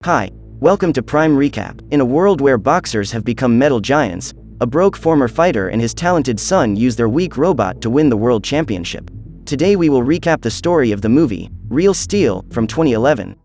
Hi, welcome to Prime Recap. In a world where boxers have become metal giants, a broke former fighter and his talented son use their weak robot to win the world championship. Today we will recap the story of the movie, Real Steel, from 2011.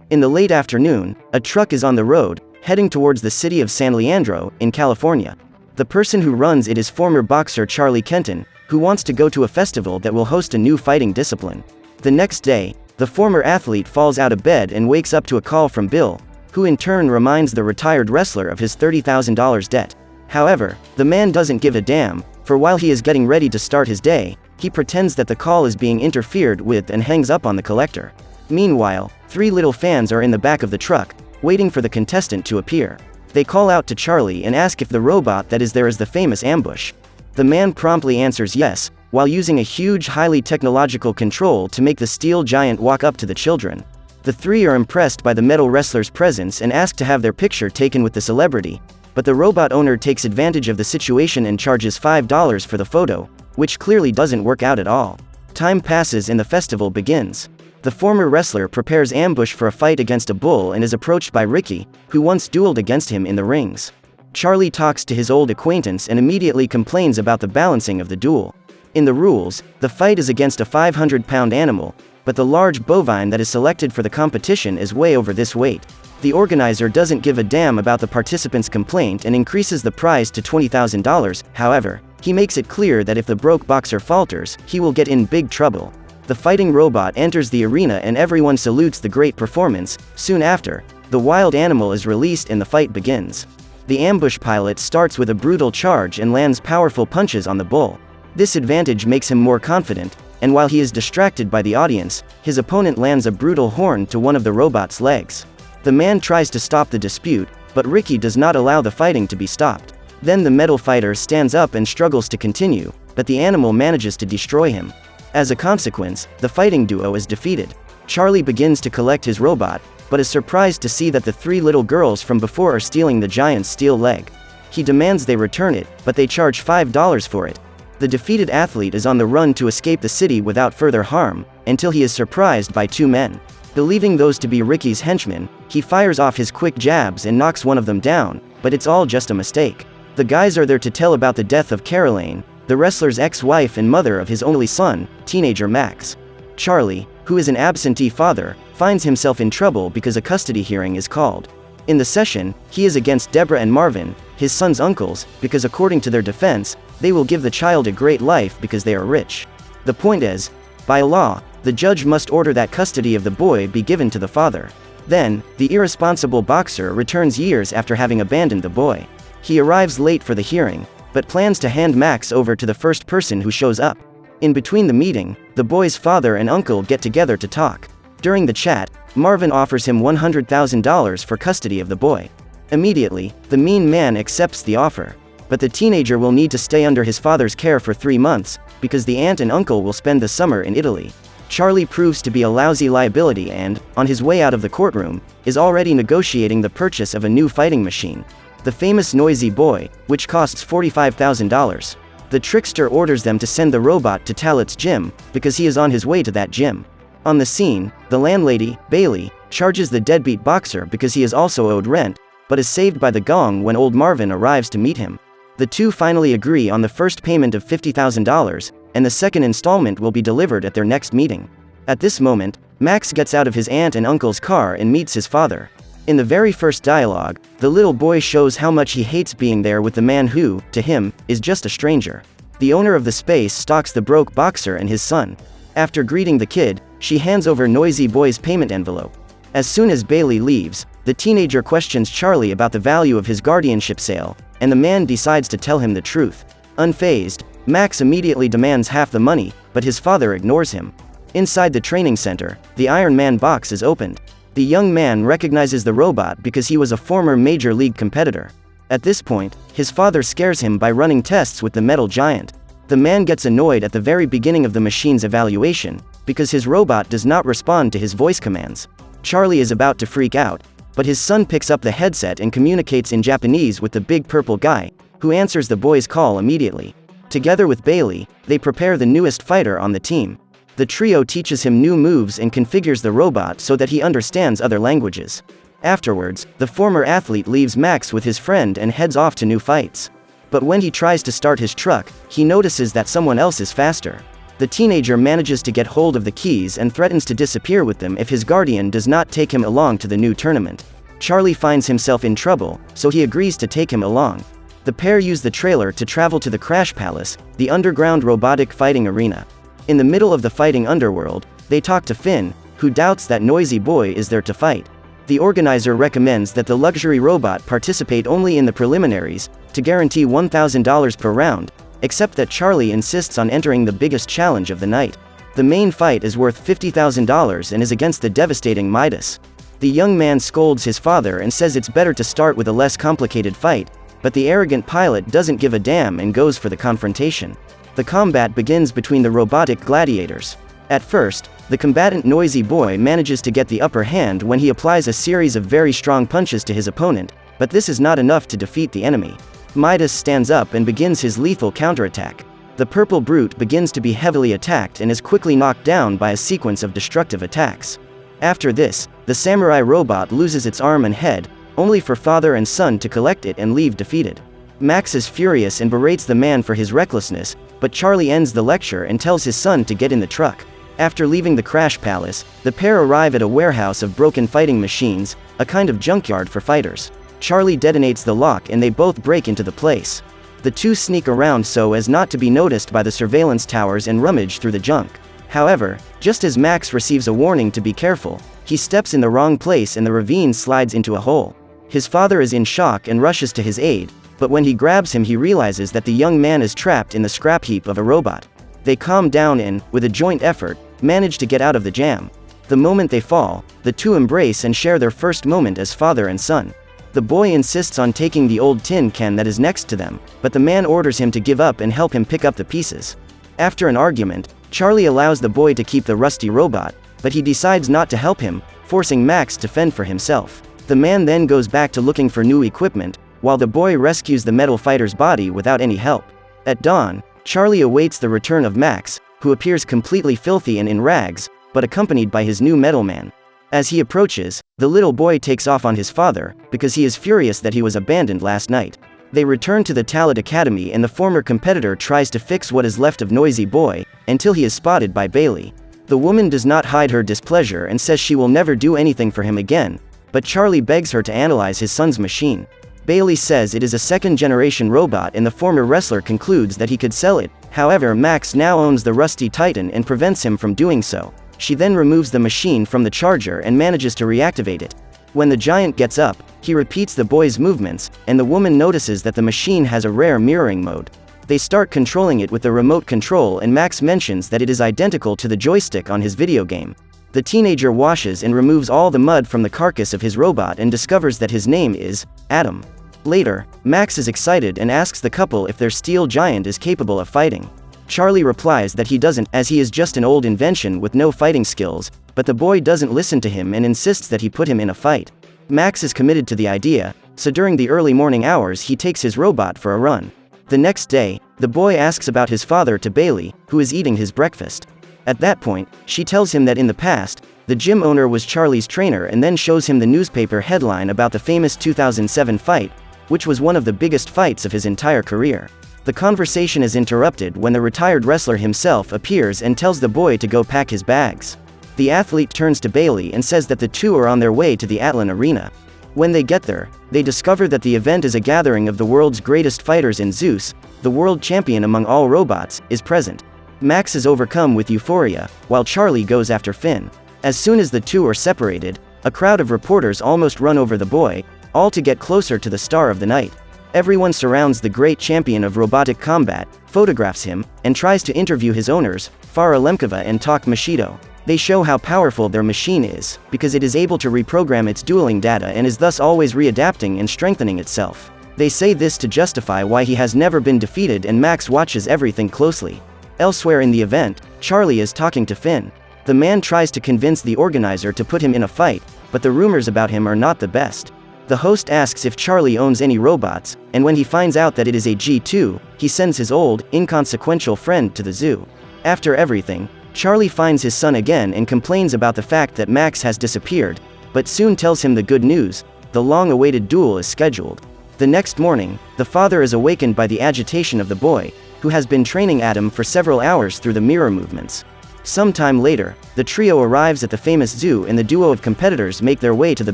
In the late afternoon, a truck is on the road, heading towards the city of San Leandro, in California. The person who runs it is former boxer Charlie Kenton, who wants to go to a festival that will host a new fighting discipline. The next day, the former athlete falls out of bed and wakes up to a call from Bill, who in turn reminds the retired wrestler of his $30,000 debt. However, the man doesn't give a damn, for while he is getting ready to start his day, he pretends that the call is being interfered with and hangs up on the collector. Meanwhile, three little fans are in the back of the truck, waiting for the contestant to appear. They call out to Charlie and ask if the robot that is there is the famous ambush. The man promptly answers yes, while using a huge highly technological control to make the steel giant walk up to the children. The three are impressed by the metal wrestler's presence and ask to have their picture taken with the celebrity, but the robot owner takes advantage of the situation and charges $5 for the photo, which clearly doesn't work out at all. Time passes and the festival begins. The former wrestler prepares ambush for a fight against a bull and is approached by Ricky, who once dueled against him in the rings. Charlie talks to his old acquaintance and immediately complains about the balancing of the duel. In the rules, the fight is against a 500-pound animal, but the large bovine that is selected for the competition is way over this weight. The organizer doesn't give a damn about the participants' complaint and increases the prize to $20,000, however, he makes it clear that if the broke boxer falters, he will get in big trouble. The fighting robot enters the arena and everyone salutes the great performance. Soon after, the wild animal is released and the fight begins. The ambush pilot starts with a brutal charge and lands powerful punches on the bull. This advantage makes him more confident, and while he is distracted by the audience, his opponent lands a brutal horn to one of the robot's legs. The man tries to stop the dispute, but Ricky does not allow the fighting to be stopped. Then the metal fighter stands up and struggles to continue, but the animal manages to destroy him. As a consequence, the fighting duo is defeated. Charlie begins to collect his robot, but is surprised to see that the three little girls from before are stealing the giant's steel leg. He demands they return it, but they charge $5 for it. The defeated athlete is on the run to escape the city without further harm, until he is surprised by two men. Believing those to be Ricky's henchmen, he fires off his quick jabs and knocks one of them down, but it's all just a mistake. The guys are there to tell about the death of Caroline, the wrestler's ex-wife and mother of his only son, teenager Max. Charlie, who is an absentee father, finds himself in trouble because a custody hearing is called. In the session, he is against Deborah and Marvin, his son's uncles, because according to their defense, they will give the child a great life because they are rich. The point is, by law, the judge must order that custody of the boy be given to the father. Then, the irresponsible boxer returns years after having abandoned the boy. He arrives late for the hearing, but plans to hand Max over to the first person who shows up. In between the meeting, the boy's father and uncle get together to talk. During the chat, Marvin offers him $100,000 for custody of the boy. Immediately, the mean man accepts the offer. But the teenager will need to stay under his father's care for 3 months, because the aunt and uncle will spend the summer in Italy. Charlie proves to be a lousy liability and, on his way out of the courtroom, is already negotiating the purchase of a new fighting machine. The famous Noisy Boy, which costs $45,000. The trickster orders them to send the robot to Talat's gym, because he is on his way to that gym. On the scene, the landlady, Bailey, charges the deadbeat boxer because he is also owed rent, but is saved by the gong when old Marvin arrives to meet him. The two finally agree on the first payment of $50,000, and the second installment will be delivered at their next meeting. At this moment, Max gets out of his aunt and uncle's car and meets his father. In the very first dialogue, the little boy shows how much he hates being there with the man who, to him, is just a stranger. The owner of the space stalks the broke boxer and his son. After greeting the kid, she hands over Noisy Boy's payment envelope. As soon as Bailey leaves, the teenager questions Charlie about the value of his guardianship sale, and the man decides to tell him the truth. Unfazed, Max immediately demands half the money, but his father ignores him. Inside the training center, the Iron Man box is opened. The young man recognizes the robot because he was a former Major League competitor. At this point, his father scares him by running tests with the metal giant. The man gets annoyed at the very beginning of the machine's evaluation, because his robot does not respond to his voice commands. Charlie is about to freak out, but his son picks up the headset and communicates in Japanese with the big purple guy, who answers the boy's call immediately. Together with Bailey, they prepare the newest fighter on the team. The trio teaches him new moves and configures the robot so that he understands other languages. Afterwards, the former athlete leaves Max with his friend and heads off to new fights. But when he tries to start his truck, he notices that someone else is faster. The teenager manages to get hold of the keys and threatens to disappear with them if his guardian does not take him along to the new tournament. Charlie finds himself in trouble, so he agrees to take him along. The pair use the trailer to travel to the Crash Palace, the underground robotic fighting arena. In the middle of the fighting underworld, they talk to Finn, who doubts that Noisy Boy is there to fight. The organizer recommends that the luxury robot participate only in the preliminaries, to guarantee $1,000 per round, except that Charlie insists on entering the biggest challenge of the night. The main fight is worth $50,000 and is against the devastating Midas. The young man scolds his father and says it's better to start with a less complicated fight, but the arrogant pilot doesn't give a damn and goes for the confrontation. The combat begins between the robotic gladiators. At first, the combatant Noisy Boy manages to get the upper hand when he applies a series of very strong punches to his opponent, but this is not enough to defeat the enemy. Midas stands up and begins his lethal counterattack. The purple brute begins to be heavily attacked and is quickly knocked down by a sequence of destructive attacks. After this, the samurai robot loses its arm and head, only for father and son to collect it and leave defeated. Max is furious and berates the man for his recklessness, but Charlie ends the lecture and tells his son to get in the truck. After leaving the Crash Palace, the pair arrive at a warehouse of broken fighting machines, a kind of junkyard for fighters. Charlie detonates the lock and they both break into the place. The two sneak around so as not to be noticed by the surveillance towers and rummage through the junk. However, just as Max receives a warning to be careful, he steps in the wrong place and the ravine slides into a hole. His father is in shock and rushes to his aid, but when he grabs him he realizes that the young man is trapped in the scrap heap of a robot. They calm down and, with a joint effort, manage to get out of the jam. The moment they fall, the two embrace and share their first moment as father and son. The boy insists on taking the old tin can that is next to them, but the man orders him to give up and help him pick up the pieces. After an argument, Charlie allows the boy to keep the rusty robot, but he decides not to help him, forcing Max to fend for himself. The man then goes back to looking for new equipment, while the boy rescues the metal fighter's body without any help. At dawn, Charlie awaits the return of Max, who appears completely filthy and in rags, but accompanied by his new metal man. As he approaches, the little boy takes off on his father, because he is furious that he was abandoned last night. They return to the Talat Academy and the former competitor tries to fix what is left of Noisy Boy, until he is spotted by Bailey. The woman does not hide her displeasure and says she will never do anything for him again, but Charlie begs her to analyze his son's machine. Bailey says it is a second-generation robot and the former wrestler concludes that he could sell it. However, Max now owns the Rusty Titan and prevents him from doing so. She then removes the machine from the charger and manages to reactivate it. When the giant gets up, he repeats the boy's movements, and the woman notices that the machine has a rare mirroring mode. They start controlling it with the remote control and Max mentions that it is identical to the joystick on his video game. The teenager washes and removes all the mud from the carcass of his robot and discovers that his name is Adam. Later, Max is excited and asks the couple if their steel giant is capable of fighting. Charlie replies that he doesn't, as he is just an old invention with no fighting skills, but the boy doesn't listen to him and insists that he put him in a fight. Max is committed to the idea, so during the early morning hours he takes his robot for a run. The next day, the boy asks about his father to Bailey, who is eating his breakfast. At that point, she tells him that in the past, the gym owner was Charlie's trainer and then shows him the newspaper headline about the famous 2007 fight, which was one of the biggest fights of his entire career. The conversation is interrupted when the retired wrestler himself appears and tells the boy to go pack his bags. The athlete turns to Bailey and says that the two are on their way to the Atlan Arena. When they get there, they discover that the event is a gathering of the world's greatest fighters and Zeus, the world champion among all robots, is present. Max is overcome with euphoria, while Charlie goes after Finn. As soon as the two are separated, a crowd of reporters almost run over the boy, all to get closer to the star of the night. Everyone surrounds the great champion of robotic combat, photographs him, and tries to interview his owners, Farah Lemkova and Tak Mashido. They show how powerful their machine is, because it is able to reprogram its dueling data and is thus always readapting and strengthening itself. They say this to justify why he has never been defeated and Max watches everything closely. Elsewhere in the event, Charlie is talking to Finn. The man tries to convince the organizer to put him in a fight, but the rumors about him are not the best. The host asks if Charlie owns any robots, and when he finds out that it is a G2, he sends his old, inconsequential friend to the zoo. After everything, Charlie finds his son again and complains about the fact that Max has disappeared, but soon tells him the good news: the long-awaited duel is scheduled. The next morning, the father is awakened by the agitation of the boy, who has been training Adam for several hours through the mirror movements. Sometime later, the trio arrives at the famous zoo and the duo of competitors make their way to the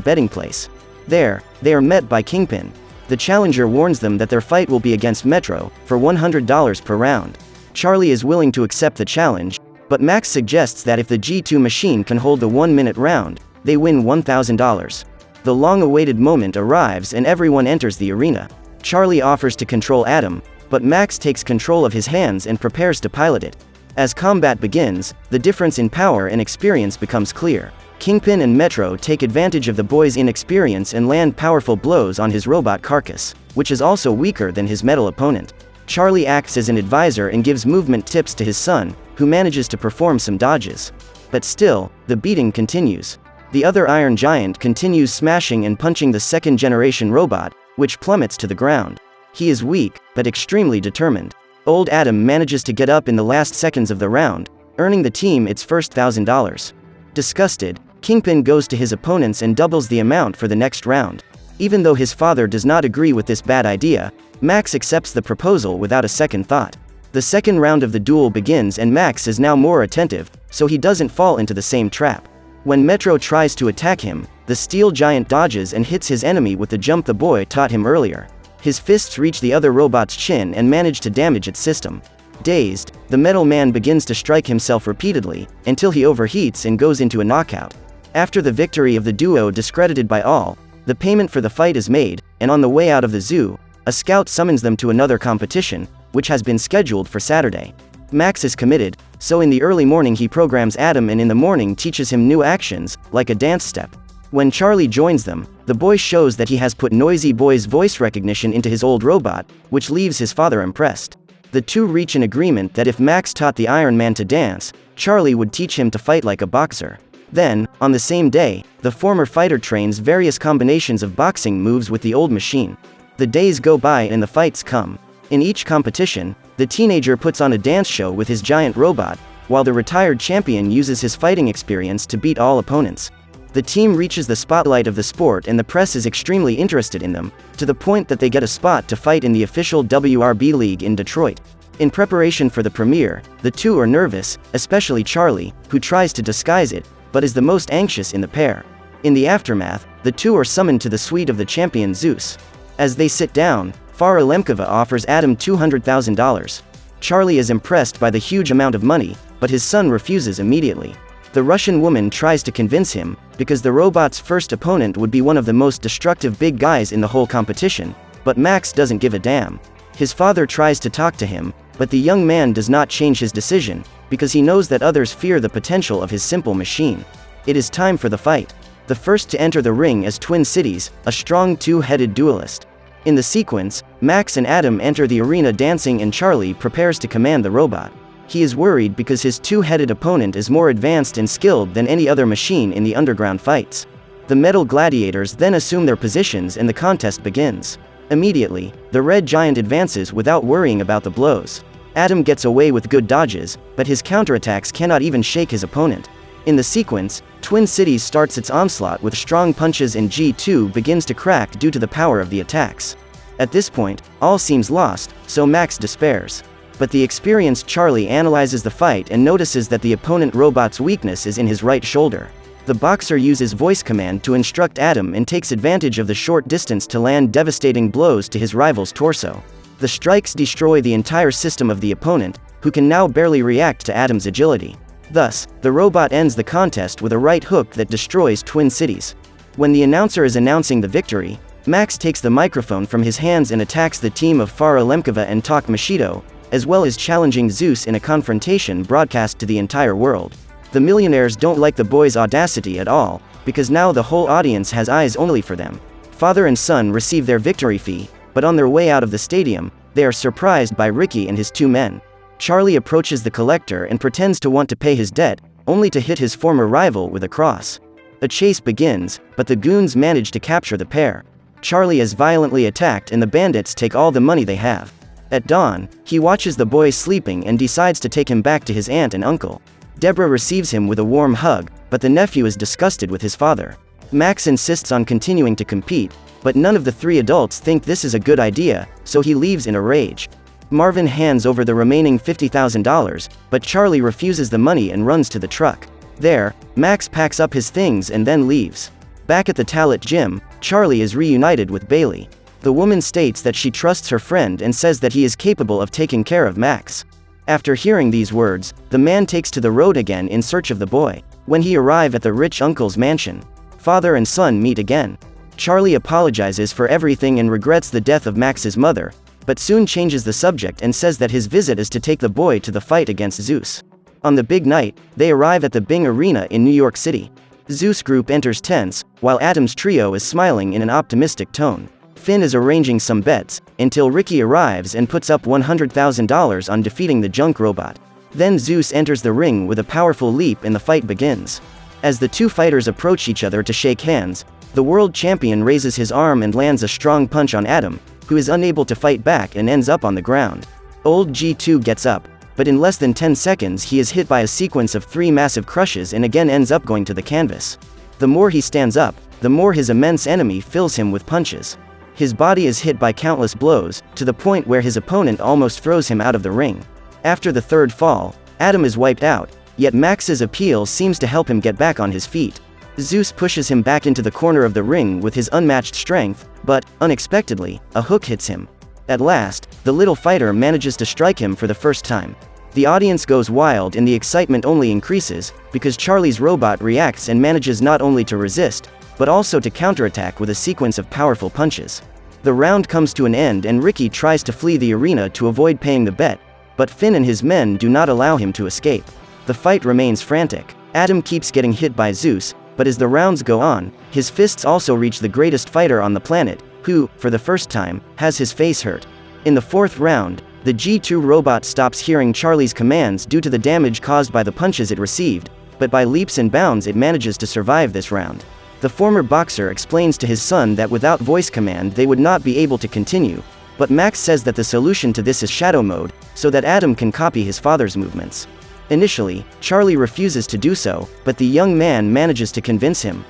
betting place. There, they are met by Kingpin. The challenger warns them that their fight will be against Metro, for $100 per round. Charlie is willing to accept the challenge, but Max suggests that if the G2 machine can hold the 1-minute round, they win $1,000. The long-awaited moment arrives and everyone enters the arena. Charlie offers to control Adam, but Max takes control of his hands and prepares to pilot it. As combat begins, the difference in power and experience becomes clear. Kingpin and Metro take advantage of the boy's inexperience and land powerful blows on his robot carcass, which is also weaker than his metal opponent. Charlie acts as an advisor and gives movement tips to his son, who manages to perform some dodges. But still, the beating continues. The other Iron Giant continues smashing and punching the second-generation robot, which plummets to the ground. He is weak, but extremely determined. Old Adam manages to get up in the last seconds of the round, earning the team its first $1,000. Disgusted, Kingpin goes to his opponents and doubles the amount for the next round. Even though his father does not agree with this bad idea, Max accepts the proposal without a second thought. The second round of the duel begins and Max is now more attentive, so he doesn't fall into the same trap. When Metro tries to attack him, the steel giant dodges and hits his enemy with the jump the boy taught him earlier. His fists reach the other robot's chin and manage to damage its system. Dazed, the metal man begins to strike himself repeatedly, until he overheats and goes into a knockout. After the victory of the duo discredited by all, the payment for the fight is made, and on the way out of the zoo, a scout summons them to another competition, which has been scheduled for Saturday. Max is committed, so in the early morning he programs Adam and in the morning teaches him new actions, like a dance step. When Charlie joins them, the boy shows that he has put Noisy Boy's voice recognition into his old robot, which leaves his father impressed. The two reach an agreement that if Max taught the Iron Man to dance, Charlie would teach him to fight like a boxer. Then, on the same day, the former fighter trains various combinations of boxing moves with the old machine. The days go by and the fights come. In each competition, the teenager puts on a dance show with his giant robot, while the retired champion uses his fighting experience to beat all opponents. The team reaches the spotlight of the sport and the press is extremely interested in them, to the point that they get a spot to fight in the official WRB League in Detroit. In preparation for the premiere, the two are nervous, especially Charlie, who tries to disguise it, but is the most anxious in the pair. In the aftermath, the two are summoned to the suite of the champion Zeus. As they sit down, Farah Lemkova offers Adam $200,000. Charlie is impressed by the huge amount of money, but his son refuses immediately. The Russian woman tries to convince him, because the robot's first opponent would be one of the most destructive big guys in the whole competition, but Max doesn't give a damn. His father tries to talk to him, but the young man does not change his decision, because he knows that others fear the potential of his simple machine. It is time for the fight. The first to enter the ring is Twin Cities, a strong two-headed duelist. In the sequence, Max and Adam enter the arena dancing and Charlie prepares to command the robot. He is worried because his two-headed opponent is more advanced and skilled than any other machine in the underground fights. The metal gladiators then assume their positions and the contest begins. Immediately, the red giant advances without worrying about the blows. Adam gets away with good dodges, but his counterattacks cannot even shake his opponent. In the sequence, Twin Cities starts its onslaught with strong punches and G2 begins to crack due to the power of the attacks. At this point, all seems lost, so Max despairs. But the experienced Charlie analyzes the fight and notices that the opponent robot's weakness is in his right shoulder. The boxer uses voice command to instruct Adam and takes advantage of the short distance to land devastating blows to his rival's torso. The strikes destroy the entire system of the opponent, who can now barely react to Adam's agility. Thus, the robot ends the contest with a right hook that destroys Twin Cities. When the announcer is announcing the victory, Max takes the microphone from his hands and attacks the team of Farah Lemkova and Tak Mashido, as well as challenging Zeus in a confrontation broadcast to the entire world. The millionaires don't like the boy's audacity at all, because now the whole audience has eyes only for them. Father and son receive their victory fee, but on their way out of the stadium, they are surprised by Ricky and his two men. Charlie approaches the collector and pretends to want to pay his debt, only to hit his former rival with a cross. A chase begins, but the goons manage to capture the pair. Charlie is violently attacked and the bandits take all the money they have. At dawn, he watches the boy sleeping and decides to take him back to his aunt and uncle. Deborah receives him with a warm hug, but the nephew is disgusted with his father. Max insists on continuing to compete, but none of the three adults think this is a good idea, so he leaves in a rage. Marvin hands over the remaining $50,000, but Charlie refuses the money and runs to the truck. There, Max packs up his things and then leaves. Back at the Talit gym, Charlie is reunited with Bailey. The woman states that she trusts her friend and says that he is capable of taking care of Max. After hearing these words, the man takes to the road again in search of the boy. When he arrives at the rich uncle's mansion, father and son meet again. Charlie apologizes for everything and regrets the death of Max's mother, but soon changes the subject and says that his visit is to take the boy to the fight against Zeus. On the big night, they arrive at the Bing Arena in New York City. Zeus group enters tense, while Adam's trio is smiling in an optimistic tone. Finn is arranging some bets, until Ricky arrives and puts up $100,000 on defeating the junk robot. Then Zeus enters the ring with a powerful leap and the fight begins. As the two fighters approach each other to shake hands, the world champion raises his arm and lands a strong punch on Adam, who is unable to fight back and ends up on the ground. Old G2 gets up, but in less than 10 seconds he is hit by a sequence of 3 massive crushes and again ends up going to the canvas. The more he stands up, the more his immense enemy fills him with punches. His body is hit by countless blows, to the point where his opponent almost throws him out of the ring. After the third fall, Adam is wiped out, yet Max's appeal seems to help him get back on his feet. Zeus pushes him back into the corner of the ring with his unmatched strength, but, unexpectedly, a hook hits him. At last, the little fighter manages to strike him for the first time. The audience goes wild and the excitement only increases, because Charlie's robot reacts and manages not only to resist, but also to counterattack with a sequence of powerful punches. The round comes to an end and Ricky tries to flee the arena to avoid paying the bet, but Finn and his men do not allow him to escape. The fight remains frantic. Adam keeps getting hit by Zeus, but as the rounds go on, his fists also reach the greatest fighter on the planet, who, for the first time, has his face hurt. In the fourth round, the G2 robot stops hearing Charlie's commands due to the damage caused by the punches it received, but by leaps and bounds it manages to survive this round. The former boxer explains to his son that without voice command they would not be able to continue, but Max says that the solution to this is shadow mode, so that Adam can copy his father's movements. Initially, Charlie refuses to do so, but the young man manages to convince him.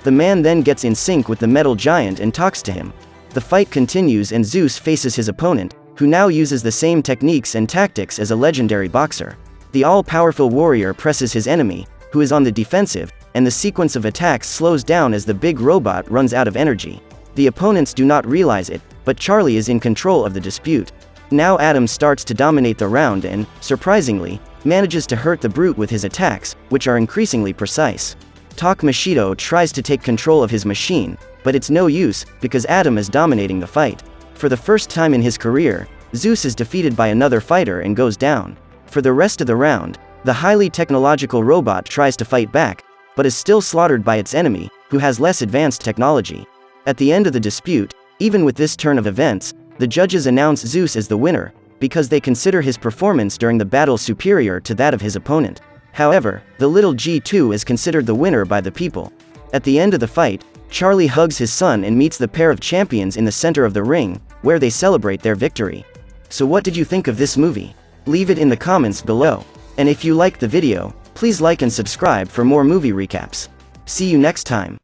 The man then gets in sync with the metal giant and talks to him. The fight continues and Zeus faces his opponent, who now uses the same techniques and tactics as a legendary boxer. The all-powerful warrior presses his enemy, who is on the defensive, and the sequence of attacks slows down as the big robot runs out of energy. The opponents do not realize it, but Charlie is in control of the dispute. Now Adam starts to dominate the round and, surprisingly, manages to hurt the brute with his attacks, which are increasingly precise. Tak Mashido tries to take control of his machine, but it's no use, because Adam is dominating the fight. For the first time in his career, Zeus is defeated by another fighter and goes down. For the rest of the round, the highly technological robot tries to fight back, but is still slaughtered by its enemy, who has less advanced technology. At the end of the dispute, even with this turn of events, the judges announce Zeus as the winner, because they consider his performance during the battle superior to that of his opponent. However, the little G2 is considered the winner by the people. At the end of the fight, Charlie hugs his son and meets the pair of champions in the center of the ring, where they celebrate their victory. So what did you think of this movie? Leave it in the comments below. And if you liked the video, please like and subscribe for more movie recaps. See you next time.